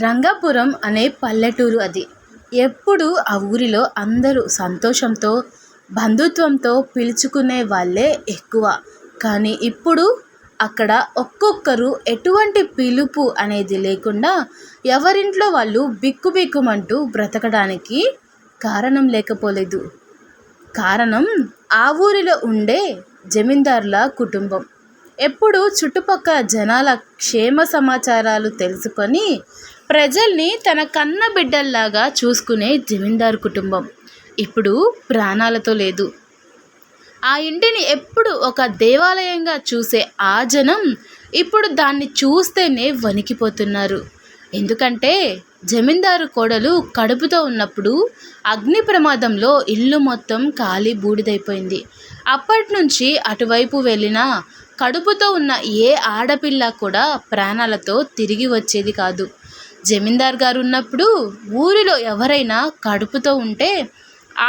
రంగాపురం అనే పల్లెటూరు అది. ఎప్పుడూ ఆ ఊరిలో అందరూ సంతోషంతో, బంధుత్వంతో పిలుచుకునే వాళ్ళే ఎక్కువ. కానీ ఇప్పుడు అక్కడ ఒక్కొక్కరు ఎటువంటి పిలుపు అనేది లేకుండా ఎవరింట్లో వాళ్ళు బిక్కుబిక్కుమంటూ బ్రతకడానికి కారణం లేకపోలేదు. కారణం ఆ ఊరిలో ఉండే జమీందారుల కుటుంబం. ఎప్పుడూ చుట్టుపక్కల జనాల క్షేమ సమాచారాలు తెలుసుకొని ప్రజల్ని తన కన్న బిడ్డల్లాగా చూసుకునే జమీందారు కుటుంబం ఇప్పుడు ప్రాణాలతో లేదు. ఆ ఇంటిని ఎప్పుడు ఒక దేవాలయంగా చూసే ఆ జనం ఇప్పుడు దాన్ని చూస్తేనే వణికిపోతున్నారు. ఎందుకంటే జమీందారు కోడలు కడుపుతో ఉన్నప్పుడు అగ్ని ప్రమాదంలో ఇల్లు మొత్తం కాలి బూడిదైపోయింది. అప్పటి నుంచి అటువైపు వెళ్ళినా కడుపుతో ఉన్న ఏ ఆడపిల్ల కూడా ప్రాణాలతో తిరిగి వచ్చేది కాదు. జమీందార్ గారు ఉన్నప్పుడు ఊరిలో ఎవరైనా కడుపుతో ఉంటే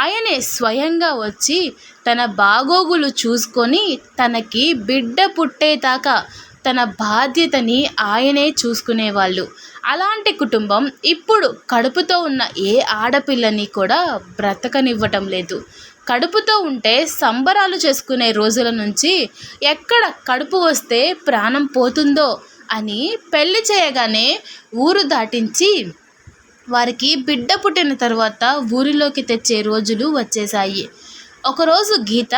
ఆయనే స్వయంగా వచ్చి తన బాగోగులు చూసుకొని తనకి బిడ్డ పుట్టేదాకా తన బాధ్యతని ఆయనే చూసుకునేవాళ్ళు. అలాంటి కుటుంబం ఇప్పుడు కడుపుతో ఉన్న ఏ ఆడపిల్లని కూడా బ్రతకనివ్వటం లేదు. కడుపుతో ఉంటే సంబరాలు చేసుకునే రోజుల నుంచి ఎక్కడ కడుపు వస్తే ప్రాణం పోతుందో అని పెళ్లి చేయగానే ఊరు దాటించి వారికి బిడ్డ పుట్టిన తర్వాత ఊరిలోకి తెచ్చే రోజులు వచ్చేశాయి. ఒకరోజు గీత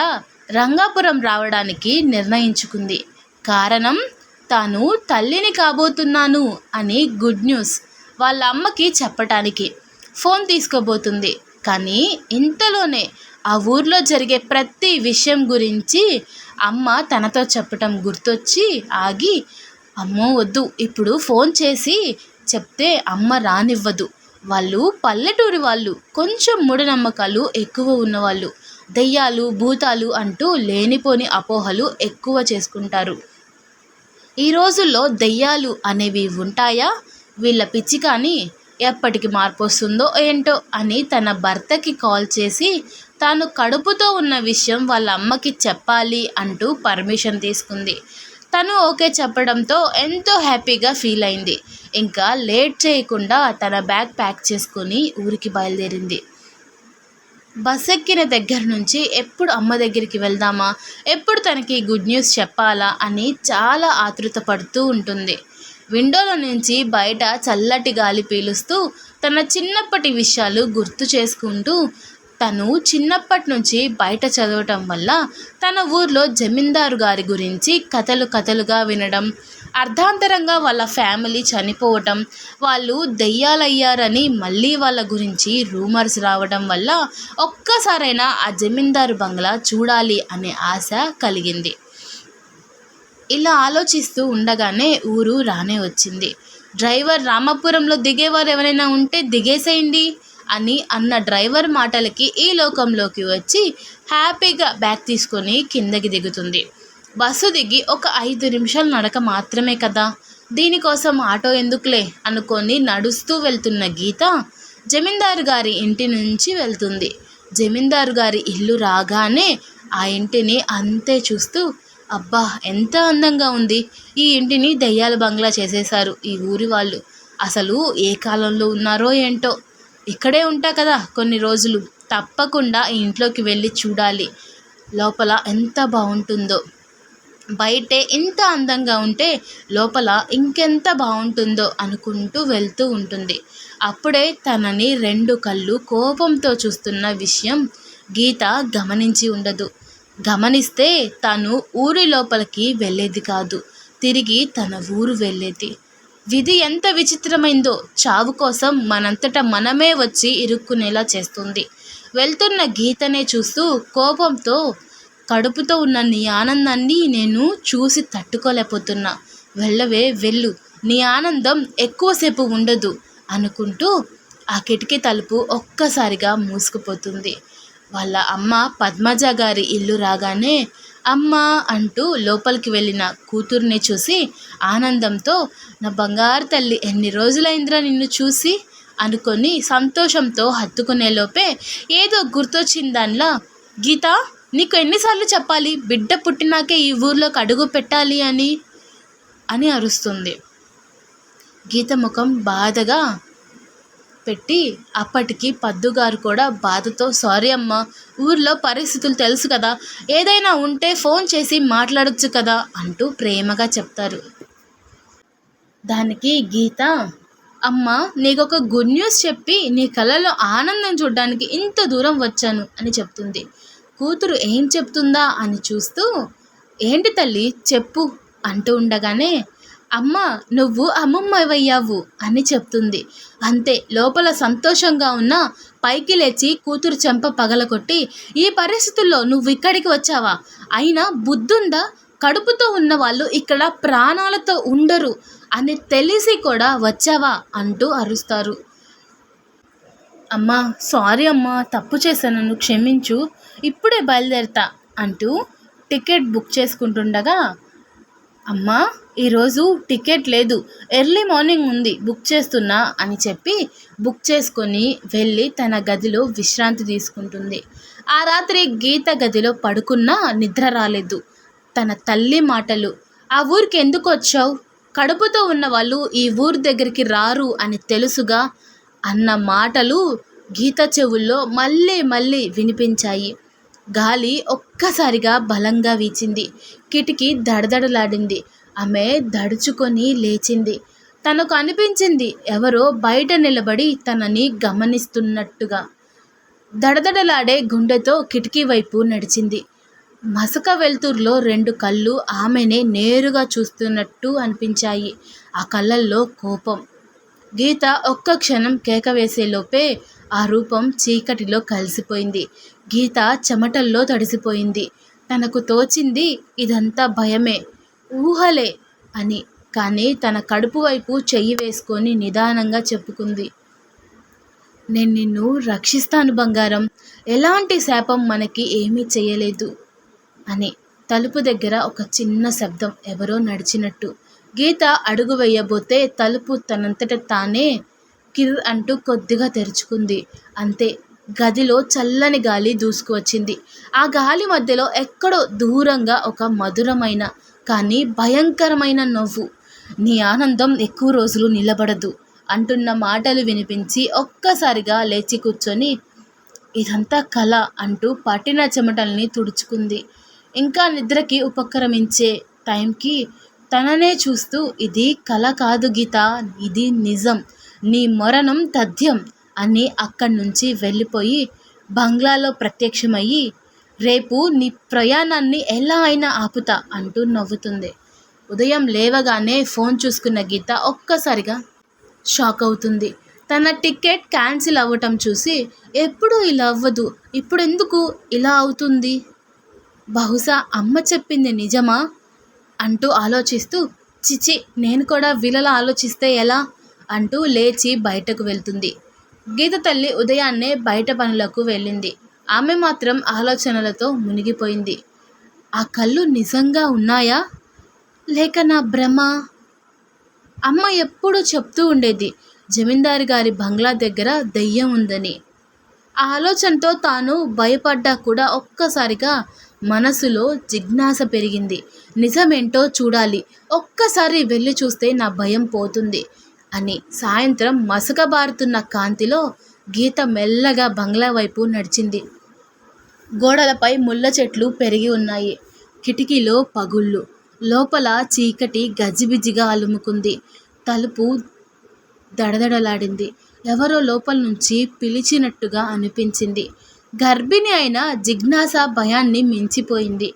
రంగాపురం రావడానికి నిర్ణయించుకుంది. కారణం తాను తల్లిని కాబోతున్నాను అని గుడ్ న్యూస్ వాళ్ళ అమ్మకి చెప్పటానికి ఫోన్ తీసుకోబోతుంది. కానీ ఇంతలోనే ఆ ఊర్లో జరిగే ప్రతి విషయం గురించి అమ్మ తనతో చెప్పటం గుర్తొచ్చి ఆగి, అమ్మో వద్దు, ఇప్పుడు ఫోన్ చేసి చెప్తే అమ్మ రానివ్వదు. వాళ్ళు పల్లెటూరి వాళ్ళు, కొంచెం మూఢనమ్మకాలు ఎక్కువ ఉన్నవాళ్ళు. దెయ్యాలు భూతాలు అంటూ లేనిపోని అపోహలు ఎక్కువ చేసుకుంటారు. ఈ రోజుల్లో దెయ్యాలు అనేవి ఉంటాయా? వీళ్ళ పిచ్చి కానీ ఎప్పటికి మార్పు వస్తుందో ఏంటో అని తన భర్తకి కాల్ చేసి తాను కడుపుతో ఉన్న విషయం వాళ్ళ అమ్మకి చెప్పాలి అంటూ పర్మిషన్ తీసుకుంది. తను ఓకే చెప్పడంతో ఎంతో హ్యాపీగా ఫీల్ అయింది. ఇంకా లేట్ చేయకుండా తన బ్యాగ్ ప్యాక్ చేసుకొని ఊరికి బయలుదేరింది. బస్ ఎక్కిన దగ్గర నుంచి ఎప్పుడు అమ్మ దగ్గరికి వెళ్దామా, ఎప్పుడు తనకి గుడ్ న్యూస్ చెప్పాలా అని చాలా ఆతృత పడుతూ ఉంటుంది. విండోలో నుంచి బయట చల్లటి గాలి పీలుస్తూ తన చిన్నప్పటి విషయాలు గుర్తు చేసుకుంటూ, తను చిన్నప్పటి నుంచి బయట చదవటం వల్ల తన ఊర్లో జమీందారు గారి గురించి కథలు కథలుగా వినడం, అర్ధాంతరంగా వాళ్ళ ఫ్యామిలీ చనిపోవటం, వాళ్ళు దెయ్యాలయ్యారని మళ్ళీ వాళ్ళ గురించి రూమర్స్ రావడం వల్ల ఒక్కసారైనా ఆ జమీందారు బంగ్లా చూడాలి అనే ఆశ కలిగింది. ఇలా ఆలోచిస్తూ ఉండగానే ఊరు రానే వచ్చింది. డ్రైవర్ రామాపురంలో దిగేవారు ఎవరైనా ఉంటే దిగేసేయండి అని అన్న డ్రైవర్ మాటలకి ఈ లోకంలోకి వచ్చి హ్యాపీగా బ్యాగ్ తీసుకొని కిందకి దిగుతుంది. బస్సు దిగి ఒక 5 నిమిషాల నడక మాత్రమే కదా, దీనికోసం ఆటో ఎందుకులే అనుకొని నడుస్తూ వెళ్తున్న గీత జమీందారు గారి ఇంటి నుంచి వెళ్తుంది. జమీందారు గారి ఇల్లు రాగానే ఆ ఇంటిని అంతే చూస్తూ, అబ్బా ఎంత అందంగా ఉంది, ఈ ఇంటిని దెయ్యాల బంగ్లా చేసేశారు ఈ ఊరి వాళ్ళు, అసలు ఏ కాలంలో ఉన్నారో ఏంటో, ఇక్కడే ఉంటా కదా కొన్ని రోజులు, తప్పకుండా ఈ ఇంట్లోకి వెళ్ళి చూడాలి, లోపల ఎంత బాగుంటుందో, బయటే ఇంత అందంగా ఉంటే లోపల ఇంకెంత బాగుంటుందో అనుకుంటూ వెళ్తూ ఉంటుంది. అప్పుడే తనని 2 కళ్ళు కోపంతో చూస్తున్న విషయం గీత గమనించి ఉండదు. గమనిస్తే తను ఊరి లోపలికి వెళ్ళేది కాదు, తిరిగి తన ఊరు వెళ్ళేది. విధి ఎంత విచిత్రమైందో, చావు కోసం మనంతట మనమే వచ్చి ఇరుక్కునేలా చేస్తుంది. వెళ్తున్న గీతనే చూస్తూ కోపంతో, కడుపుతో ఉన్న నీ ఆనందాన్ని నేను చూసి తట్టుకోలేకపోతున్నా, వెళ్ళవే వెళ్ళు, నీ ఆనందం ఎక్కువసేపు ఉండదు అనుకుంటూ ఆ కిటికీ తలుపు ఒక్కసారిగా మూసుకుపోతుంది. వాళ్ళ అమ్మ పద్మజ గారి ఇల్లు రాగానే అమ్మ అంటూ లోపలికి వెళ్ళిన కూతుర్ని చూసి ఆనందంతో, నా బంగారు తల్లి ఎన్ని రోజులైందిరా నిన్ను చూసి అనుకొని సంతోషంతో హత్తుకునేలోపే ఏదో గుర్తొచ్చిందానిలా, గీత నీకు ఎన్నిసార్లు చెప్పాలి బిడ్డ పుట్టినాకే ఈ ఊర్లోకి అడుగు పెట్టాలి అని అరుస్తుంది. గీత ముఖం బాధగా పెట్టి అప్పటికి పద్దుగారు కూడా బాధతో సారీ అమ్మా, ఊర్లో పరిస్థితులు తెలుసు కదా, ఏదైనా ఉంటే ఫోన్ చేసి మాట్లాడొచ్చు కదా అంటూ ప్రేమగా చెప్తారు. దానికి గీత, అమ్మా నీకొక గుడ్ న్యూస్ చెప్పి నీ కళ్ళలో ఆనందం చూడ్డానికి ఇంత దూరం వచ్చాను అని చెప్తుంది. కూతురు ఏం చెప్తుందా అని చూస్తూ, ఏంటి తల్లి చెప్పు అంటూ ఉండగానే, అమ్మ నువ్వు అమ్మమ్మవయ్యావు అని చెప్తుంది. అంతే, లోపల సంతోషంగా ఉన్న పైకి లేచి కూతురు చెంప పగలగొట్టి, ఈ పరిస్థితుల్లో నువ్వు ఇక్కడికి వచ్చావా, అయినా బుద్ధుందా, కడుపుతో ఉన్న వాళ్ళు ఇక్కడ ప్రాణాలతో ఉండరు అని తెలిసి కూడా వచ్చావా అంటూ అరుస్తారు. అమ్మా సారీ అమ్మా, తప్పు చేశాను, నన్ను క్షమించు, ఇప్పుడే బయలుదేరుతా అంటూ టికెట్ బుక్ చేసుకుంటుండగా, అమ్మా ఈరోజు టికెట్ లేదు, ఎర్లీ మార్నింగ్ ఉంది, బుక్ చేస్తున్నా అని చెప్పి బుక్ చేసుకొని వెళ్ళి తన గదిలో విశ్రాంతి తీసుకుంటుంది. ఆ రాత్రి గీత గదిలో పడుకున్నా నిద్ర రాలేదు. తన తల్లి మాటలు, ఆ ఊరికి ఎందుకు వచ్చావు, కడుపుతో ఉన్న వాళ్ళు ఈ ఊరి దగ్గరికి రారు అని తెలుసుగా అన్న మాటలు గీత చెవుల్లో మళ్ళీ మళ్ళీ వినిపించాయి. గాలి ఒక్కసారిగా బలంగా వీచింది. కిటికీ దడదడలాడింది. ఆమె దడుచుకొని లేచింది. తనకు అనిపించింది ఎవరో బయట నిలబడి తనని గమనిస్తున్నట్టుగా. దడదడలాడే గుండెతో కిటికీ వైపు నడిచింది. మసక వెలుతురులో 2 కళ్ళు ఆమెనే నేరుగా చూస్తున్నట్టు అనిపించాయి. ఆ కళ్ళల్లో కోపం. గీత ఒక్క క్షణం కేక వేసేలోపే ఆ రూపం చీకటిలో కలిసిపోయింది. గీత చెమటల్లో తడిసిపోయింది. తనకు తోచింది ఇదంతా భయమే, ఊహలే అని. కానీ తన కడుపు వైపు చెయ్యి వేసుకొని నిదానంగా చెప్పుకుంది, నేను నిన్ను రక్షిస్తాను బంగారం, ఎలాంటి శాపం మనకి ఏమీ చేయలేదు అని. తలుపు దగ్గర ఒక చిన్న శబ్దం, ఎవరో నడిచినట్టు. గీత అడుగు వేయబోతే తలుపు తనంతట తానే కిర్ అంటూ కొద్దిగా తెరుచుకుంది. అంతే, గదిలో చల్లని గాలి దూసుకువచ్చింది. ఆ గాలి మధ్యలో ఎక్కడో దూరంగా ఒక మధురమైన కానీ భయంకరమైన నవ్వు. నీ ఆనందం ఎక్కువ రోజులు నిలబడదు అంటున్న మాటలు వినిపించి ఒక్కసారిగా లేచి కూర్చొని, ఇదంతా కళ అంటూ పట్టిన చెమటల్ని తుడుచుకుంది. ఇంకా నిద్రకి ఉపక్రమించే టైంకి తననే చూస్తూ, ఇది కళ కాదు గీత, ఇది నిజం, నీ మరణం తథ్యం అని అక్కడి నుంచి వెళ్ళిపోయి బంగ్లాలో ప్రత్యక్షమయ్యి, రేపు నీ ప్రయాణాన్ని ఎలా అయినా ఆపుతా అంటూ నవ్వుతుంది. ఉదయం లేవగానే ఫోన్ చూసుకున్న గీత ఒక్కసారిగా షాక్ అవుతుంది. తన టికెట్ క్యాన్సిల్ అవ్వటం చూసి, ఎప్పుడూ ఇలా అవ్వదు, ఇప్పుడెందుకు ఇలా అవుతుంది, బహుశా అమ్మ చెప్పింది నిజమా అంటూ ఆలోచిస్తూ, చిచి నేను కూడా వీళ్ళలా ఆలోచిస్తే ఎలా అంటూ లేచి బయటకు వెళ్తుంది. గీత తల్లి ఉదయాన్నే బయట పనులకు వెళ్ళింది. ఆమె మాత్రం ఆలోచనలతో మునిగిపోయింది. ఆ కళ్ళు నిజంగా ఉన్నాయా, లేక నా భ్రమ? అమ్మ ఎప్పుడూ చెప్తూ ఉండేది జమీందారు గారి బంగ్లా దగ్గర దెయ్యం ఉందని. ఆ ఆలోచనతో తాను భయపడ్డా కూడా ఒక్కసారిగా మనసులో జిజ్ఞాస పెరిగింది. నిజమేంటో చూడాలి, ఒక్కసారి వెళ్ళి చూస్తే నా భయం పోతుంది అని. సాయంత్రం మసకబారుతున్న కాంతిలో గీత మెల్లగా బంగ్లా వైపు నడిచింది. గోడలపై ముళ్ళ చెట్లు పెరిగి ఉన్నాయి. కిటికీలో పగుళ్ళు, లోపల చీకటి గజిబిజిగా అలుముకుంది. తలుపు దడదడలాడింది. ఎవరో లోపల నుంచి పిలిచినట్టుగా అనిపించింది. గర్భిణి అయిన జిజ్ఞాస భయాన్ని మించిపోయింది.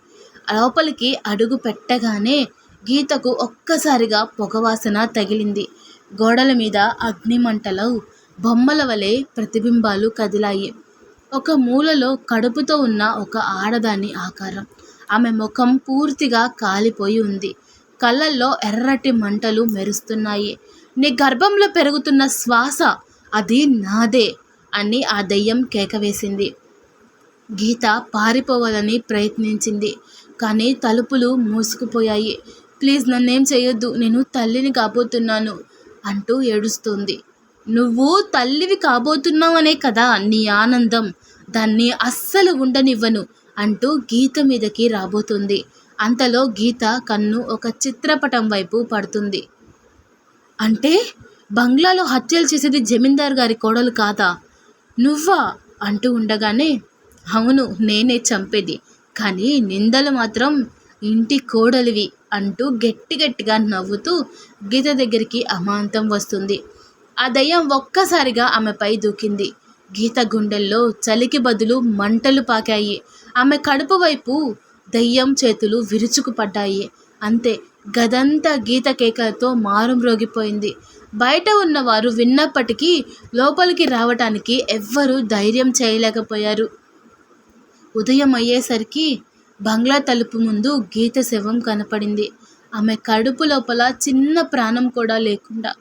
లోపలికి అడుగు పెట్టగానే గీతకు ఒక్కసారిగా పొగవాసన తగిలింది. గోడల మీద అగ్నిమంటలు బొమ్మల వలె ప్రతిబింబాలు కదిలాయి. ఒక మూలలో కడుపుతో ఉన్న ఒక ఆడదాని ఆకారం. ఆమె ముఖం పూర్తిగా కాలిపోయి ఉంది. కళ్ళల్లో ఎర్రటి మంటలు మెరుస్తున్నాయి. నీ గర్భంలో పెరుగుతున్న శ్వాస అది నాదే అని ఆ దెయ్యం కేకవేసింది. గీత పారిపోవాలని ప్రయత్నించింది, కానీ తలుపులు మూసుకుపోయాయి. ప్లీజ్ నన్నేం చేయొద్దు, నేను తల్లిని కాబోతున్నాను అంటూ ఏడుస్తోంది. నువ్వు తల్లివి కాబోతున్నావనే కదా నీ ఆనందం, దాన్ని అస్సలు ఉండనివ్వను అంటూ గీత మీదకి రాబోతుంది. అంతలో గీత కన్ను ఒక చిత్రపటం వైపు పడుతుంది. అంటే బంగ్లాలో హత్యలు చేసేది జమీందార్ గారి కోడలు కాదా? నువ్వా? అంటూ ఉండగానే అవును, నేనే చంపేది. కానీ నిందలు మాత్రం ఇంటి కోడలివి అంటూ గట్టి గట్టిగా నవ్వుతూ గీత దగ్గరికి అమాంతం వస్తుంది. ఆ దయ్యం ఒక్కసారిగా ఆమెపై దూకింది. గీత గుండెల్లో చలికి బదులు మంటలు పాకాయి. ఆమె కడుపు వైపు దయ్యం చేతులు విరుచుకుపడ్డాయి. అంతే, గదంతా గీత కేకలతో మారుమ్రోగిపోయింది. బయట ఉన్నవారు విన్నప్పటికీ లోపలికి రావటానికి ఎవ్వరూ ధైర్యం చేయలేకపోయారు. ఉదయం అయ్యేసరికి బంగ్లా తలుపు ముందు గీత శవం కనపడింది. ఆమె కడుపు లోపల చిన్న ప్రాణం కూడా లేకుండా.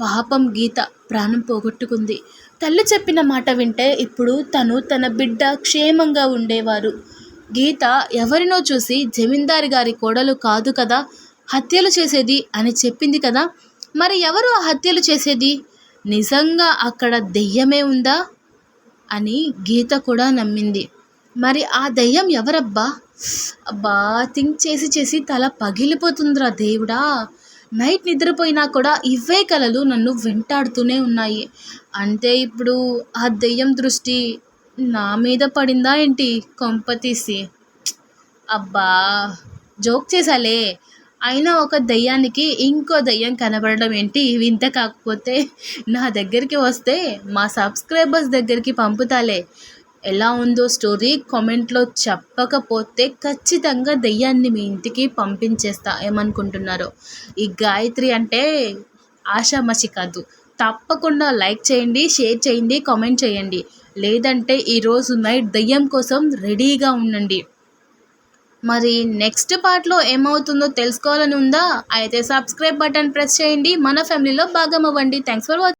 పాపం గీత ప్రాణం పోగొట్టుకుంది. తల్లి చెప్పిన మాట వింటే ఇప్పుడు తను తన బిడ్డ క్షేమంగా ఉండేవారు. గీత ఎవరినో చూసి జమీందారి గారి కోడలు కాదు కదా హత్యలు చేసేది అని చెప్పింది కదా. మరి ఎవరు ఆ హత్యలు చేసేది? నిజంగా అక్కడ దెయ్యమే ఉందా అని గీత కూడా నమ్మింది. మరి ఆ దెయ్యం ఎవరబ్బా? అబ్బా, థింక్ చేసి చేసి తల పగిలిపోతుందిరా దేవుడా. నైట్ నిద్రపోయినా కూడా ఇవే కలలు నన్ను వెంటాడుతూనే ఉన్నాయి. అంటే ఇప్పుడు ఆ దెయ్యం దృష్టి నా మీద పడిందా ఏంటి కొంపతీసి? అబ్బా, జోక్ చేసాలే. అయినా ఒక దెయ్యానికి ఇంకో దెయ్యం కనబడడం ఏంటి వింత కాకపోతే? నా దగ్గరికి వస్తే మా సబ్స్క్రైబర్స్ దగ్గరికి పంపుతాలే. ఎలా ఉందో స్టోరీ కామెంట్లో చెప్పకపోతే ఖచ్చితంగా దెయ్యాన్ని మీ ఇంటికి పంపించేస్తా. ఏమనుకుంటున్నారో? ఈ గాయత్రి అంటే ఆషామాషి కాదు. తప్పకుండా లైక్ చేయండి, షేర్ చేయండి, కామెంట్ చేయండి. లేదంటే ఈరోజు నైట్ దెయ్యం కోసం రెడీగా ఉండండి. మరి నెక్స్ట్ పార్ట్లో ఏమవుతుందో తెలుసుకోవాలని ఉందా? అయితే సబ్స్క్రైబ్ బటన్ ప్రెస్ చేయండి. మన ఫ్యామిలీలో భాగం అవ్వండి. Thanks for watching.